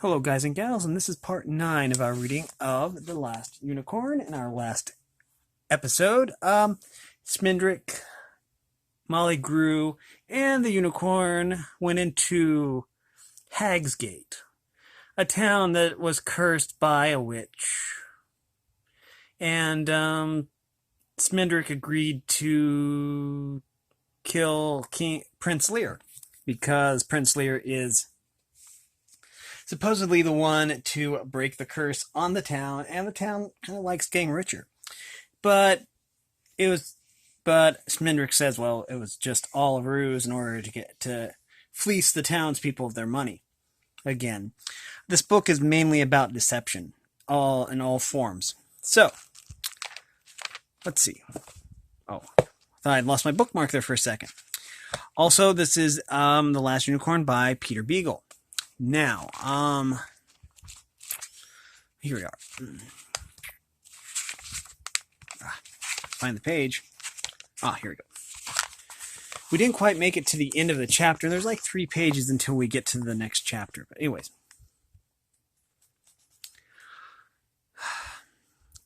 Hello, guys and gals, and this is part 9 of our reading of The Last Unicorn. In our last episode, Smindrick, Molly grew, and the unicorn went into Hagsgate, a town that was cursed by a witch. And Smindrick agreed to kill Prince Lear, because Prince Lear is supposedly the one to break the curse on the town, and the town kind of likes getting richer. But Smindrick says, well, it was just all a ruse in order to fleece the townspeople of their money. Again, this book is mainly about deception, in all forms. So, let's see. Oh, I thought I'd lost my bookmark there for a second. Also, this is The Last Unicorn by Peter Beagle. Now, here we are. Find the page. Here we go. We didn't quite make it to the end of the chapter. There's like 3 pages until we get to the next chapter. But anyways.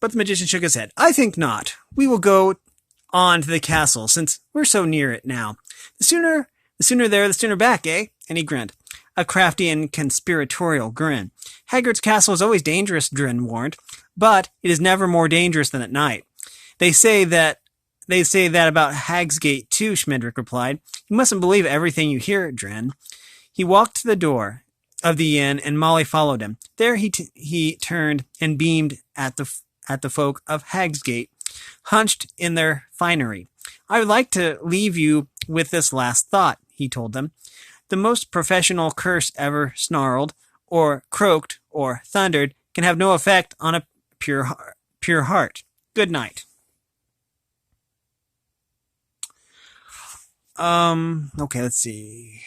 But the magician shook his head. I think not. We will go on to the castle, since we're so near it now. The sooner there, the sooner back, eh? And he grinned. A crafty and conspiratorial grin. Haggard's castle is always dangerous, Dren warned, but it is never more dangerous than at night. They say that about Hagsgate too, Schmidrick replied. You mustn't believe everything you hear, Dren. He walked to the door of the inn, and Molly followed him. There he turned and beamed at the folk of Hagsgate, hunched in their finery. I would like to leave you with this last thought, he told them. The most professional curse ever snarled, or croaked, or thundered can have no effect on a pure heart. Good night. Okay, let's see.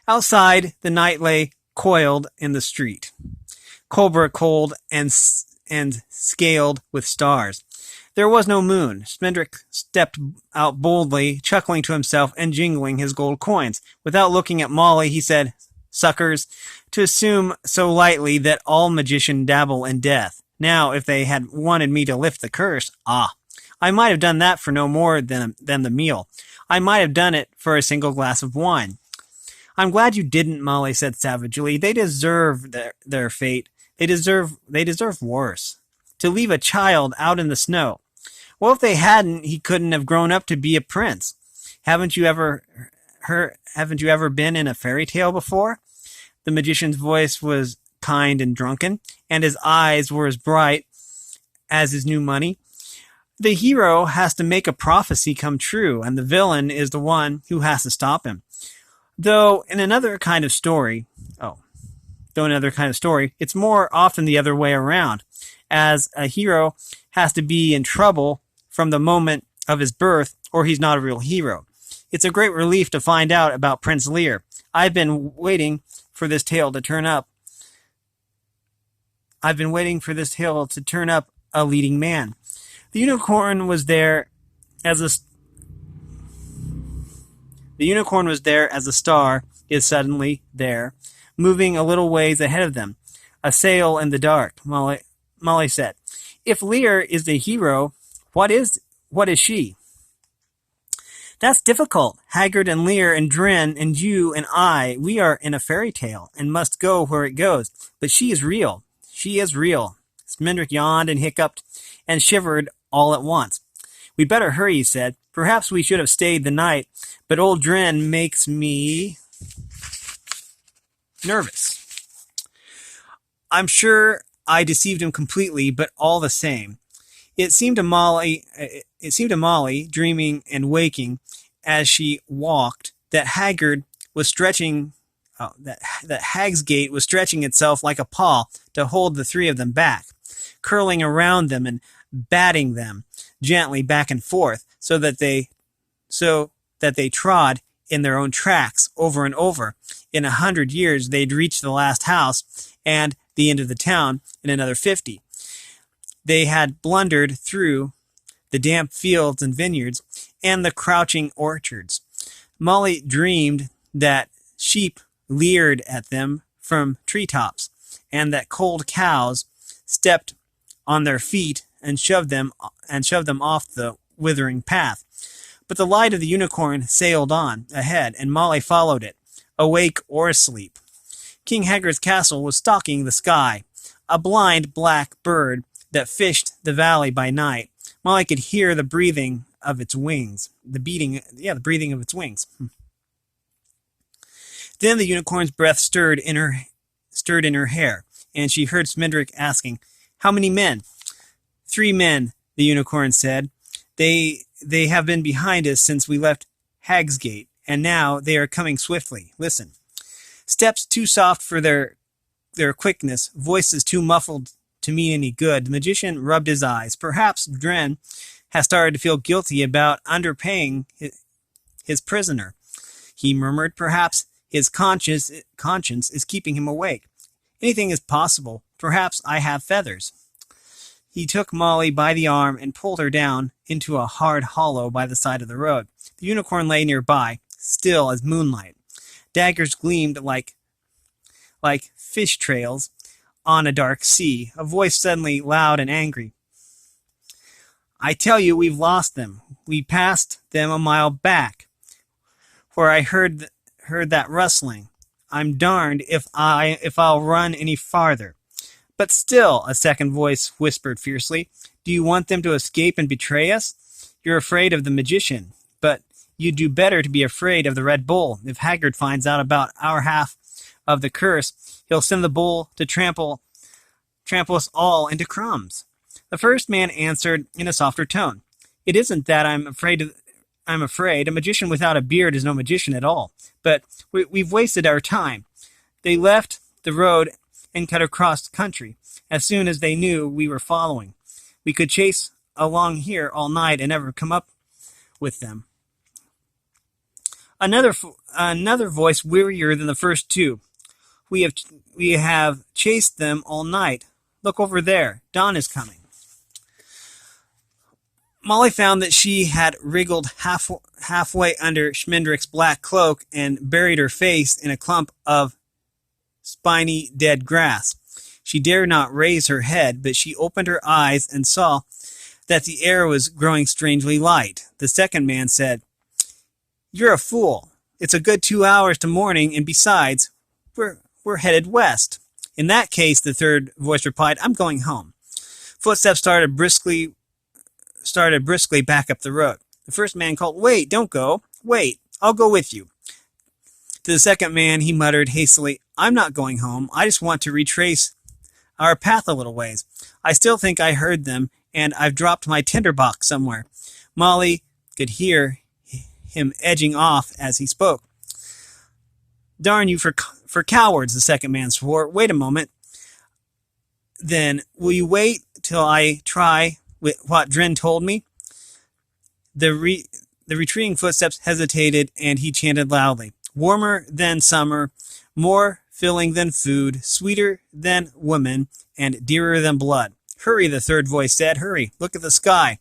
Outside, the night lay coiled in the street, cobra cold and scaled with stars. There was no moon. Smindrick stepped out boldly, chuckling to himself and jingling his gold coins. Without looking at Molly, he said, Suckers, to assume so lightly that all magicians dabble in death. Now, if they had wanted me to lift the curse, I might have done that for no more than the meal. I might have done it for a single glass of wine. I'm glad you didn't, Molly said savagely. They deserve their fate. They deserve worse. To leave a child out in the snow. Well, if they hadn't, he couldn't have grown up to be a prince. Haven't you ever been in a fairy tale before? The magician's voice was kind and drunken, and his eyes were as bright as his new money. The hero has to make a prophecy come true, and the villain is the one who has to stop him. Though in another kind of story, it's more often the other way around, as a hero has to be in trouble from the moment of his birth, or he's not a real hero. It's a great relief to find out about Prince Lear. I've been waiting for this tale to turn up a leading man. The unicorn was there as a star is suddenly there, moving a little ways ahead of them. A sail in the dark, Molly said. If Lear is the hero, what is she? That's difficult. Haggard and Lear and Dren and you and I, we are in a fairy tale and must go where it goes. But she is real. She is real. Smindrick yawned and hiccuped and shivered all at once. We'd better hurry, he said. Perhaps we should have stayed the night, but old Dren makes me nervous. I'm sure I deceived him completely, but all the same. It seemed to Molly, dreaming and waking as she walked, that Hagsgate was stretching itself like a paw to hold the 3 of them back, curling around them and batting them gently back and forth, so that they trod in their own tracks over and over. In 100 years, they'd reach the last house and the end of the town in another 50. They had blundered through the damp fields and vineyards and the crouching orchards. Molly dreamed that sheep leered at them from treetops, and that cold cows stepped on their feet and shoved them off the withering path. But the light of the unicorn sailed on ahead, and Molly followed it, awake or asleep. King Haggard's castle was stalking the sky, a blind black bird that fished the valley by night. Molly could hear the breathing of its wings, the breathing of its wings. Then the unicorn's breath stirred in her hair, and she heard Smindrick asking, "How many men?" "3 men," the unicorn said. They have been behind us since we left Hagsgate, and now they are coming swiftly. Listen." Steps too soft for their quickness, voices too muffled to mean any good. The magician rubbed his eyes. Perhaps Dren has started to feel guilty about underpaying his prisoner. He murmured, perhaps his conscience is keeping him awake. Anything is possible. Perhaps I have feathers. He took Molly by the arm and pulled her down into a hard hollow by the side of the road. The unicorn lay nearby, still as moonlight. Daggers gleamed like fish trails on a dark sea. A voice suddenly loud and angry. "I tell you, we've lost them. We passed them a mile back, where I heard that rustling. I'm darned if I'll run any farther." "But still," a second voice whispered fiercely, "do you want them to escape and betray us? You're afraid of the magician, but you'd do better to be afraid of the Red Bull. If Haggard finds out about our half of the curse, he'll send the bull to trample us all into crumbs." The first man answered in a softer tone, "It isn't that I'm afraid. A magician without a beard is no magician at all. But we've wasted our time." They left the road and cut across country as soon as they knew we were following. "We could chase along here all night and never come up with them." Another voice, wearier than the first two. We have chased them all night. Look over there. Dawn is coming." Molly found that she had wriggled halfway under Schmendrick's black cloak and buried her face in a clump of spiny dead grass. She dared not raise her head, but she opened her eyes and saw that the air was growing strangely light. The second man said, "You're a fool. It's a good 2 hours to morning, and besides, we're headed west." "In that case," the third voice replied, "I'm going home." Footsteps started briskly back up the road. The first man called, "Wait, don't go. Wait, I'll go with you." To the second man, he muttered hastily, "I'm not going home. I just want to retrace our path a little ways. I still think I heard them, and I've dropped my tinderbox somewhere." Molly could hear him edging off as he spoke. "Darn you for cowards," the second man swore. "Wait a moment. Then, will you wait till I try with what Dren told me?" The retreating footsteps hesitated, and he chanted loudly, "Warmer than summer, more filling than food, sweeter than woman, and dearer than blood." "Hurry," the third voice said. "Hurry. Look at the sky.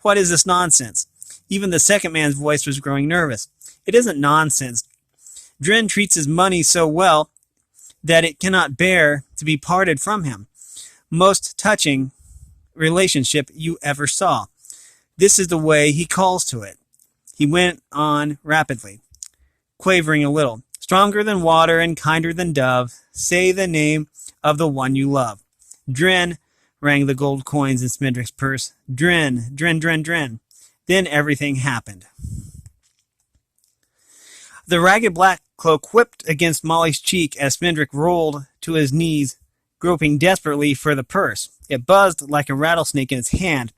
What is this nonsense?" Even the second man's voice was growing nervous. "It isn't nonsense. Dren treats his money so well that it cannot bear to be parted from him. Most touching relationship you ever saw. This is the way he calls to it." He went on rapidly, quavering a little. "Stronger than water and kinder than dove, say the name of the one you love." "Dren," rang the gold coins in Smindrick's purse. "Dren, Dren, Dren, Dren." Then everything happened. The ragged black cloak whipped against Molly's cheek as Smindrick rolled to his knees, groping desperately for the purse. It buzzed like a rattlesnake in his hand.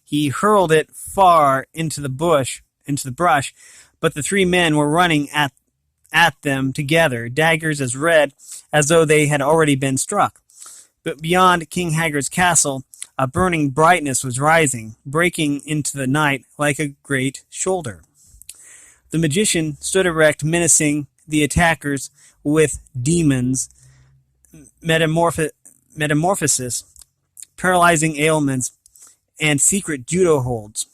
He hurled it far into the brush, but the 3 men were running at them together, daggers as red as though they had already been struck. But beyond King Haggard's castle, a burning brightness was rising, breaking into the night like a great shoulder. The magician stood erect, menacing the attackers with demons, metamorphosis, paralyzing ailments, and secret judo holds.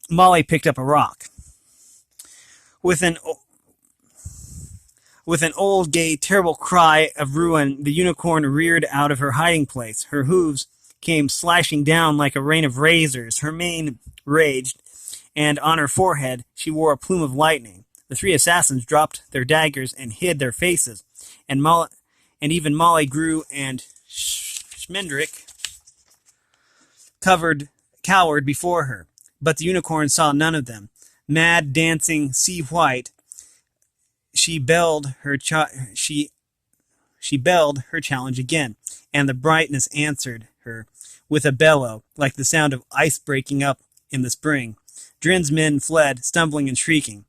Molly picked up a rock. With an With an old, gay, terrible cry of ruin, the unicorn reared out of her hiding place. Her hooves came slashing down like a rain of razors. Her mane raged, and on her forehead she wore a plume of lightning. The three assassins dropped their daggers and hid their faces, and even Molly Grew and Schmendrick cowered before her. But the unicorn saw none of them. Mad, dancing, sea white, she bellowed her challenge again, and the brightness answered her with a bellow, like the sound of ice breaking up in the spring. Drin's men fled, stumbling and shrieking.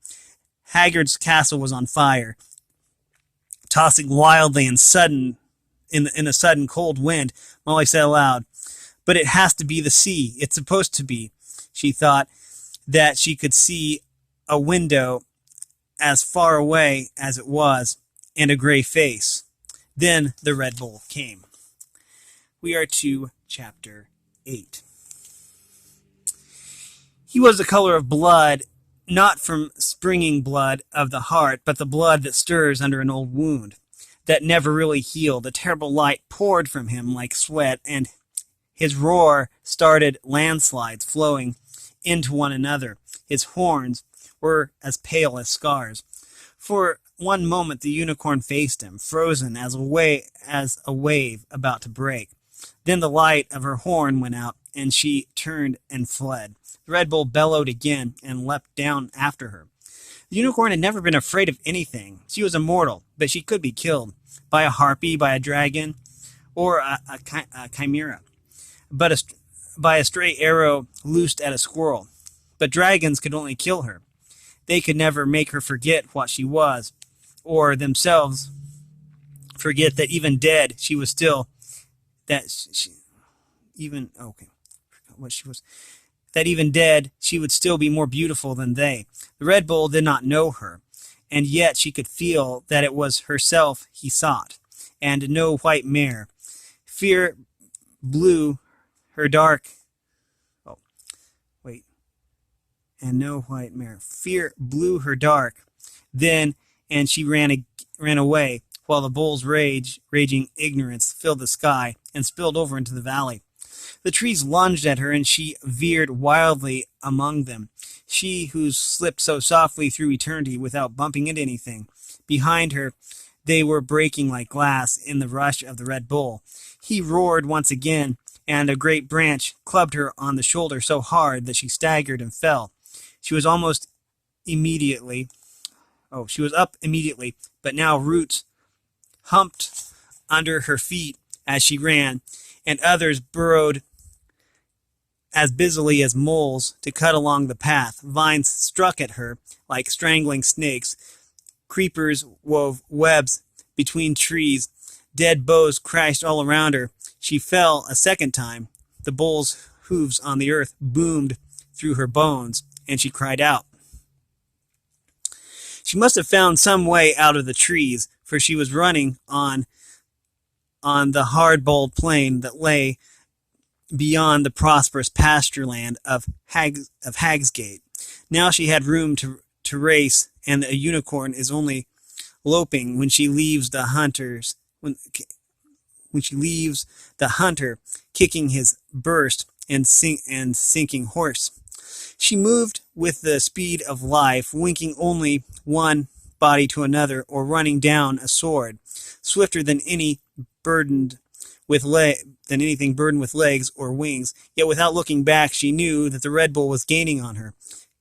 Haggard's castle was on fire, tossing wildly in a sudden cold wind. Molly said aloud, "But it has to be the sea. It's supposed to be." She thought that she could see a window as far away as it was, and a gray face. Then the Red Bull came. We are to chapter 8. He was the color of blood, not from springing blood of the heart, but the blood that stirs under an old wound, that never really healed. A terrible light poured from him like sweat, and his roar started landslides flowing into one another. His horns were as pale as scars. For one moment the unicorn faced him, frozen as a wave about to break. Then the light of her horn went out, and she turned and fled. The Red Bull bellowed again and leapt down after her. The unicorn had never been afraid of anything. She was immortal, but she could be killed by a harpy, by a dragon, or a chimera, by a stray arrow loosed at a squirrel. But dragons could only kill her. They could never make her forget what she was, or themselves forget that even dead she was still that even dead she would still be more beautiful than they. The Red Bull did not know her, and yet she could feel that it was herself he sought, and no white mare. Fear blew her dark. And no white mare. Fear blew her dark. Then, and she ran away, while the bull's raging ignorance filled the sky and spilled over into the valley. The trees lunged at her, and she veered wildly among them. She who slipped so softly through eternity without bumping into anything. Behind her, they were breaking like glass in the rush of the Red Bull. He roared once again, and a great branch clubbed her on the shoulder so hard that she staggered and fell. She was up immediately, but now roots humped under her feet as she ran, and others burrowed as busily as moles to cut along the path. Vines struck at her like strangling snakes. Creepers wove webs between trees. Dead boughs crashed all around her. She fell a second time. The bull's hooves on the earth boomed through her bones, and she cried out. She must have found some way out of the trees, for she was running on the hard, bold plain that lay beyond the prosperous pasture land of Hagsgate. Now she had room to race, and a unicorn is only loping when she leaves the hunter kicking his burst and sinking horse. She moved with the speed of life, winking only one body to another, or running down a sword, swifter than anything burdened with legs or wings. Yet without looking back, she knew that the Red Bull was gaining on her,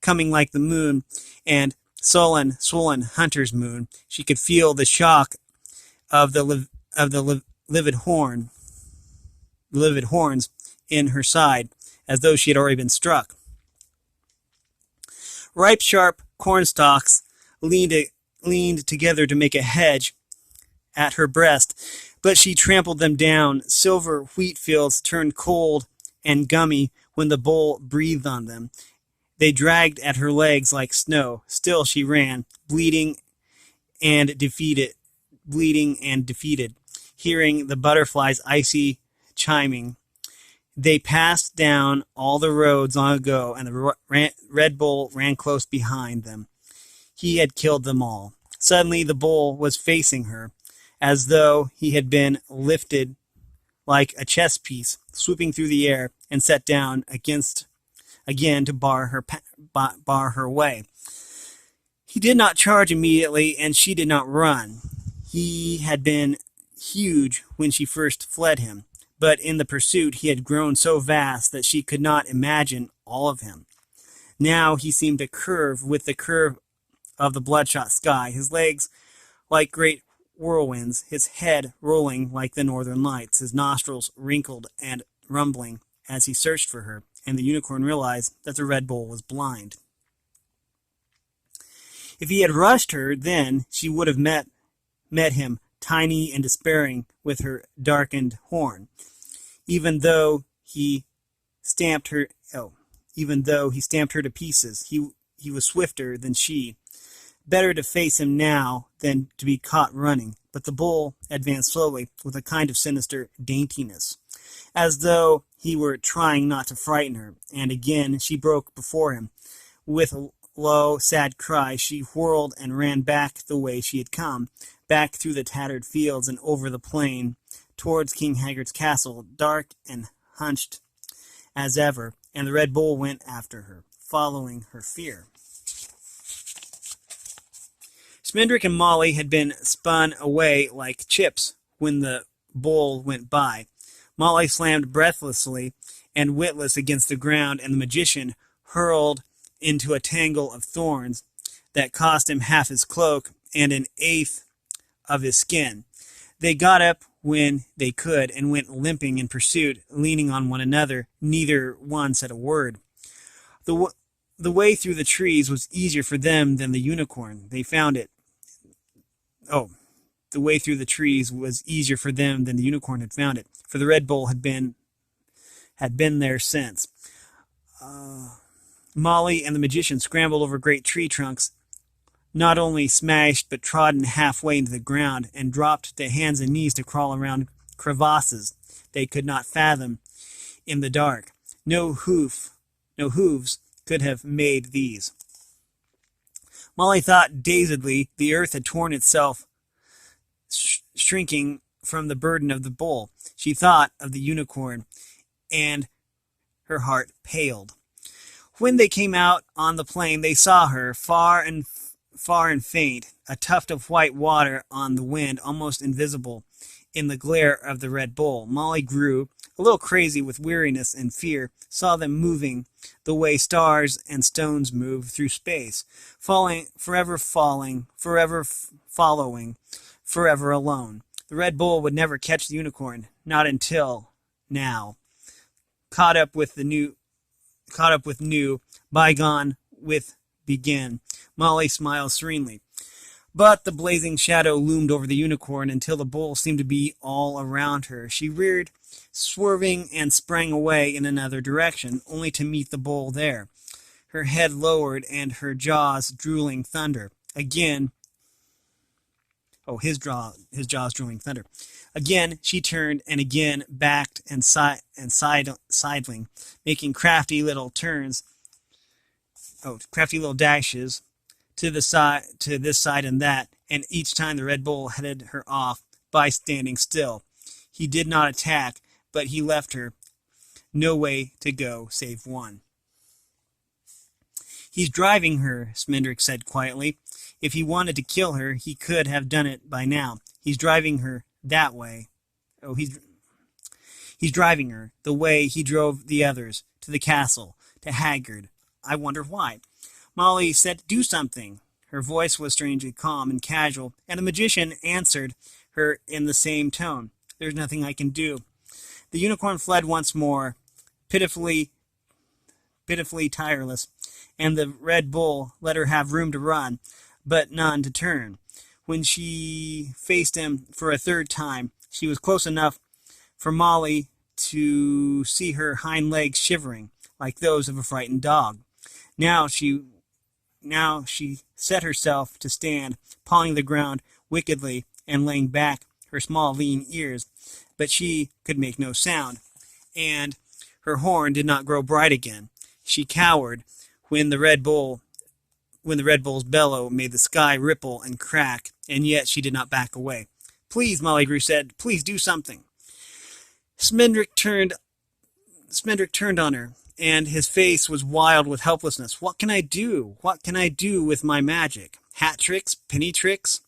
coming like the moon, and swollen hunter's moon. She could feel the shock of the livid horns in her side, as though she had already been struck. Ripe, sharp corn stalks leaned together to make a hedge at her breast, but she trampled them down. Silver wheat fields turned cold and gummy when the bull breathed on them. They dragged at her legs like snow. Still she ran, bleeding and defeated, hearing the butterflies' icy chiming. They passed down all the roads long ago, and the Red Bull ran close behind them. He had killed them all. Suddenly the bull was facing her, as though he had been lifted like a chess piece, swooping through the air and set down again to bar her way. He did not charge immediately, and she did not run. He had been huge when she first fled him, but in the pursuit he had grown so vast that she could not imagine all of him. Now he seemed to curve with the curve of the bloodshot sky, his legs like great whirlwinds, his head rolling like the northern lights, his nostrils wrinkled and rumbling as he searched for her, and the unicorn realized that the Red Bull was blind. If he had rushed her, then she would have met him, tiny and despairing, with her darkened horn. Even though he stamped her to pieces, he was swifter than she. Better to face him now than to be caught running. But the bull advanced slowly, with a kind of sinister daintiness, as though he were trying not to frighten her, and again she broke before him. With a low, sad cry, she whirled and ran back the way she had come, back through the tattered fields and over the plain, towards King Haggard's castle, dark and hunched as ever, and the Red Bull went after her, following her fear. Smendrick and Molly had been spun away like chips when the bull went by. Molly slammed breathlessly and witless against the ground, and the magician hurled into a tangle of thorns that cost him half his cloak and an eighth of his skin. They got up when they could and went limping in pursuit, leaning on one another. Neither one said a word. The way through the trees was easier for them than the unicorn. They found it. The way through the trees was easier for them than the unicorn had found it, for the Red Bull had been there since. Molly and the magician scrambled over great tree trunks, not only smashed but trodden halfway into the ground, and dropped to hands and knees to crawl around crevasses they could not fathom in the dark. No hooves could have made these. Molly thought dazedly the earth had torn itself, shrinking from the burden of the bull. She thought of the unicorn, and her heart paled. When they came out on the plain, they saw her, far and faint, a tuft of white water on the wind, almost invisible in the glare of the Red Bull. Molly grew a little crazy with weariness and fear, saw them moving the way stars and stones move through space, forever following, forever alone. The Red Bull would never catch the unicorn, not until now. Caught up with new, bygone with begin. Molly smiled serenely. But the blazing shadow loomed over the unicorn until the bull seemed to be all around her. She reared, swerving, and sprang away in another direction, only to meet the bull there, her head lowered and her jaws drooling thunder. His jaws drooling thunder. Again she turned, and again backed and sidling, making crafty little dashes to this side and that, and each time the Red Bull headed her off by standing still. He did not attack, but he left her no way to go save one. He's driving her, Smendrick said quietly. If he wanted to kill her, he could have done it by now. He's driving her that way. He's driving her the way he drove the others, to the castle, to Haggard. I wonder why. Molly said, "Do something." Her voice was strangely calm and casual, and the magician answered her in the same tone. "There's nothing I can do." The unicorn fled once more, pitifully tireless, and the Red Bull let her have room to run, but none to turn. When she faced him for a third time, she was close enough for Molly to see her hind legs shivering, like those of a frightened dog. Now she set herself to stand, pawing the ground wickedly and laying back her small lean ears, but she could make no sound, and her horn did not grow bright again. She cowered when the Red Bull when the Red Bull's bellow made the sky ripple and crack, and yet she did not back away. "Please," Molly Grew said, "please do something." Smendrick turned on her, and his face was wild with helplessness. "What can I do? What can I do with my magic? Hat tricks? Penny tricks?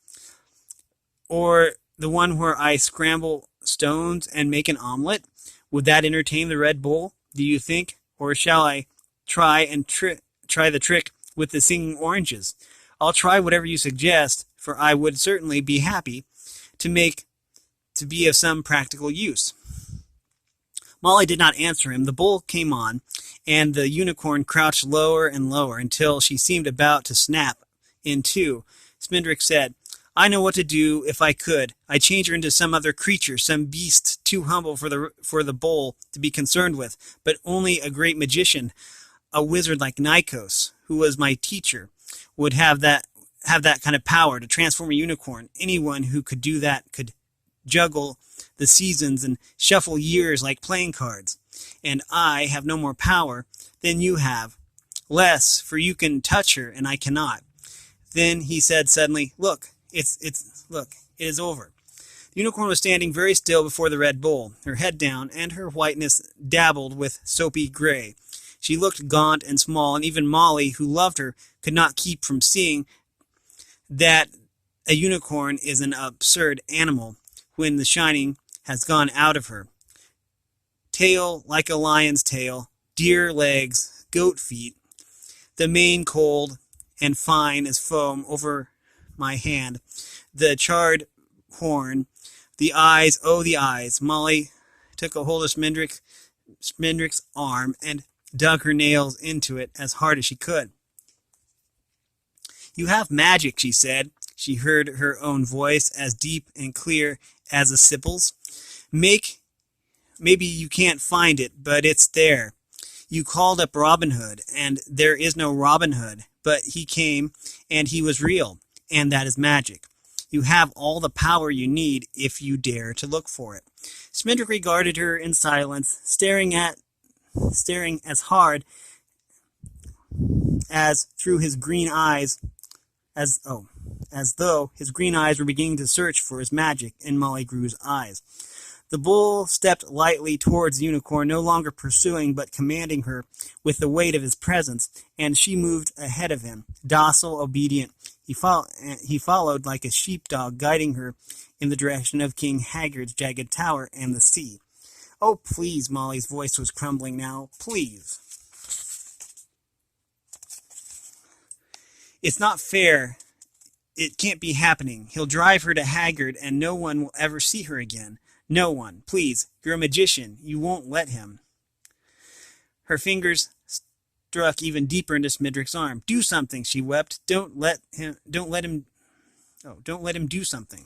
Or the one where I scramble stones and make an omelet? Would that entertain the Red Bull, do you think? Or shall I try the trick with the singing oranges? I'll try whatever you suggest, for I would certainly be happy to be of some practical use." Molly did not answer him. The bull came on, and the unicorn crouched lower and lower until she seemed about to snap in two. Smendrick said, "I know what to do if I could. I'd change her into some other creature, some beast too humble for the bull to be concerned with, but only a great magician, a wizard like Nikos, who was my teacher, would have that kind of power to transform a unicorn. Anyone who could do that could juggle the seasons and shuffle years like playing cards. And I have no more power than you have. Less, for you can touch her and I cannot." Then he said suddenly, "Look, it is over." The unicorn was standing very still before the Red Bull, her head down, and her whiteness dabbled with soapy gray. She looked gaunt and small, and even Molly, who loved her, could not keep from seeing that a unicorn is an absurd animal when the shining has gone out of her. Tail like a lion's tail, deer legs, goat feet, the mane cold and fine as foam over my hand, the charred horn, the eyes, oh the eyes. Molly took a hold of Smendrick's arm and dug her nails into it as hard as she could. "You have magic," she said. She heard her own voice, as deep and clear as a sibyll's. "Maybe you can't find it, but it's there. You called up Robin Hood, and there is no Robin Hood, but he came, and he was real, and that is magic. You have all the power you need if you dare to look for it." Smendrick regarded her in silence, staring as hard as through his green eyes, as though his green eyes were beginning to search for his magic in Molly Grew's eyes. The bull stepped lightly towards the unicorn, no longer pursuing but commanding her with the weight of his presence, and she moved ahead of him, docile, obedient. He followed like a sheepdog, guiding her in the direction of King Haggard's jagged tower and the sea. "Oh, please," Molly's voice was crumbling now. "Please. It's not fair. It can't be happening. He'll drive her to Haggard, and no one will ever see her again. No one. Please. You're a magician. You won't let him." Her fingers struck even deeper into Smendrick's arm. "Do something," she wept. Don't let him do something.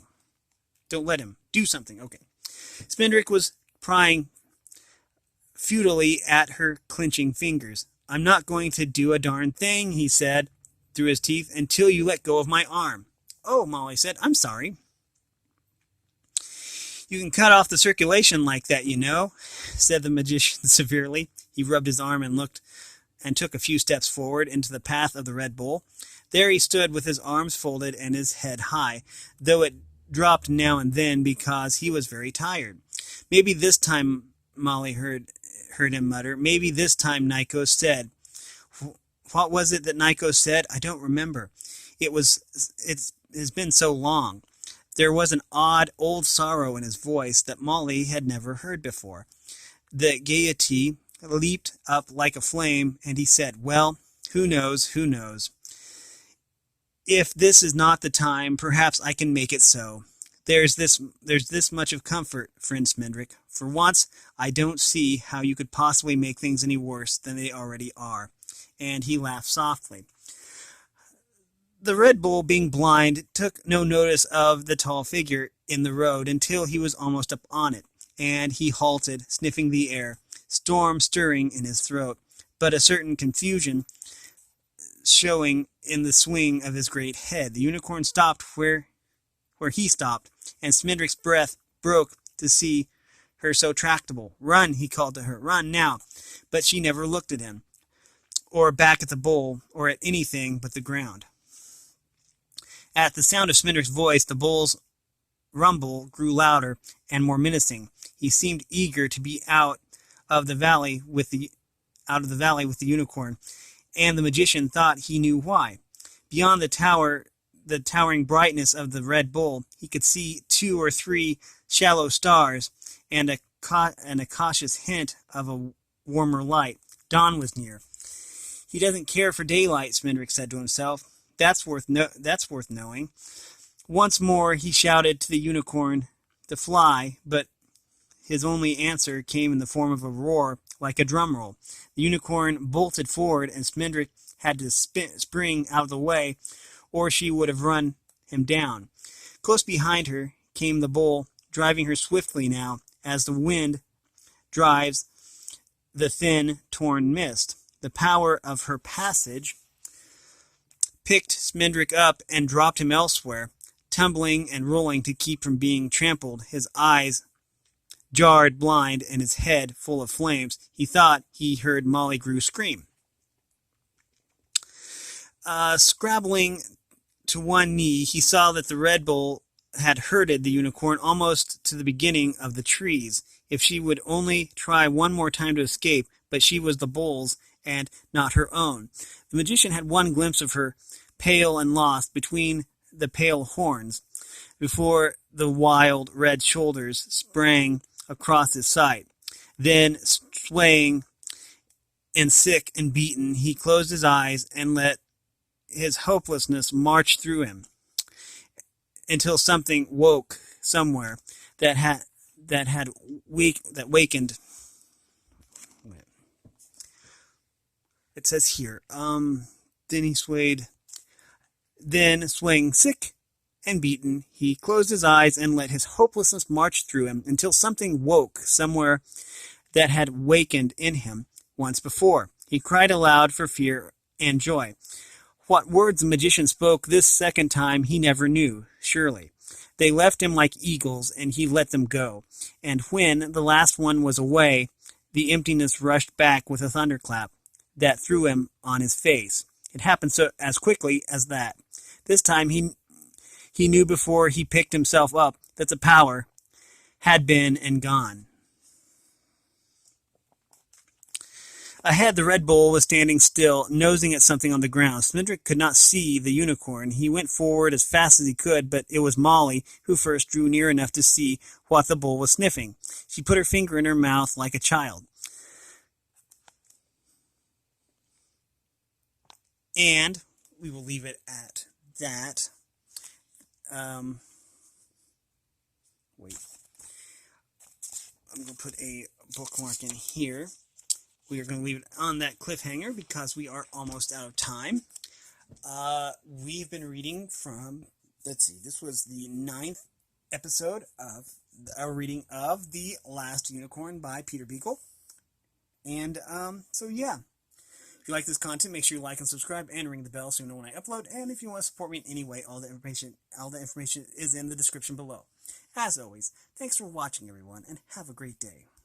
Don't let him do something. Okay. Smendrick was prying futilely at her clenching fingers. "I'm not going to do a darn thing," he said through his teeth, "until you let go of my arm." "Oh," Molly said, "I'm sorry." "You can cut off the circulation like that, you know," said the magician severely. He rubbed his arm and took a few steps forward into the path of the Red Bull. There he stood with his arms folded and his head high, though it dropped now and then because he was very tired. "Maybe this time," Molly heard him mutter, "maybe this time Nikos said." What was it that Nikos said? I don't remember. It has been so long. There was an odd old sorrow in his voice that Molly had never heard before. The gaiety leaped up like a flame, and he said, "Well, who knows, who knows? If this is not the time, perhaps I can make it so. There's this much of comfort, friend Smendrick. For once, I don't see how you could possibly make things any worse than they already are." And he laughed softly. The Red Bull, being blind, took no notice of the tall figure in the road until he was almost up on it, and he halted, sniffing the air, storm stirring in his throat, but a certain confusion showing in the swing of his great head. The unicorn stopped where he stopped, and Smendrick's breath broke to see her so tractable. "Run," he called to her. "Run now." But she never looked at him. or back at the bull, or at anything but the ground. At the sound of Smindrick's voice, the bull's rumble grew louder and more menacing. He seemed eager to be out of the valley with the unicorn, and the magician thought he knew why. Beyond the towering brightness of the red bull, he could see 2 or 3 shallow stars and a cautious hint of a warmer light. Dawn was near. He doesn't care for daylight, Smindrick said to himself. That's worth knowing. Once more he shouted to the unicorn to fly, but his only answer came in the form of a roar like a drum roll. The unicorn bolted forward, and Smindrick had to spring out of the way, or she would have run him down. Close behind her came the bull, driving her swiftly now, as the wind drives the thin, torn mist. The power of her passage picked Smindrick up and dropped him elsewhere, tumbling and rolling to keep from being trampled, his eyes jarred blind and his head full of flames. He thought he heard Molly Grew scream. Scrabbling to one knee, he saw that the Red Bull had herded the unicorn almost to the beginning of the trees. If she would only try one more time to escape, but she was the bull's and not her own. The magician had one glimpse of her, pale and lost between the pale horns, before the wild red shoulders sprang across his sight. Then, swaying and sick and beaten, he closed his eyes and let his hopelessness march through him until something woke somewhere that wakened. It says here, then swaying sick and beaten, he closed his eyes and let his hopelessness march through him until something woke somewhere that had wakened in him once before. He cried aloud for fear and joy. What words the magician spoke this second time he never knew, surely. They left him like eagles, and he let them go. And when the last one was away, the emptiness rushed back with a thunderclap that threw him on his face. It happened so as quickly as that. This time he knew before he picked himself up that the power had been and gone. Ahead, the Red Bull was standing still, nosing at something on the ground. Smindrick could not see the unicorn. He went forward as fast as he could, but it was Molly who first drew near enough to see what the bull was sniffing. She put her finger in her mouth like a child. And we will leave it at that. Wait. I'm going to put a bookmark in here. We are going to leave it on that cliffhanger because we are almost out of time. We've been reading from, this was the 9th episode of our reading of The Last Unicorn by Peter Beagle. And, so yeah. If you like this content, make sure you like and subscribe and ring the bell so you know when I upload. And if you want to support me in any way, all the information is in the description below. As always, thanks for watching, everyone, and have a great day.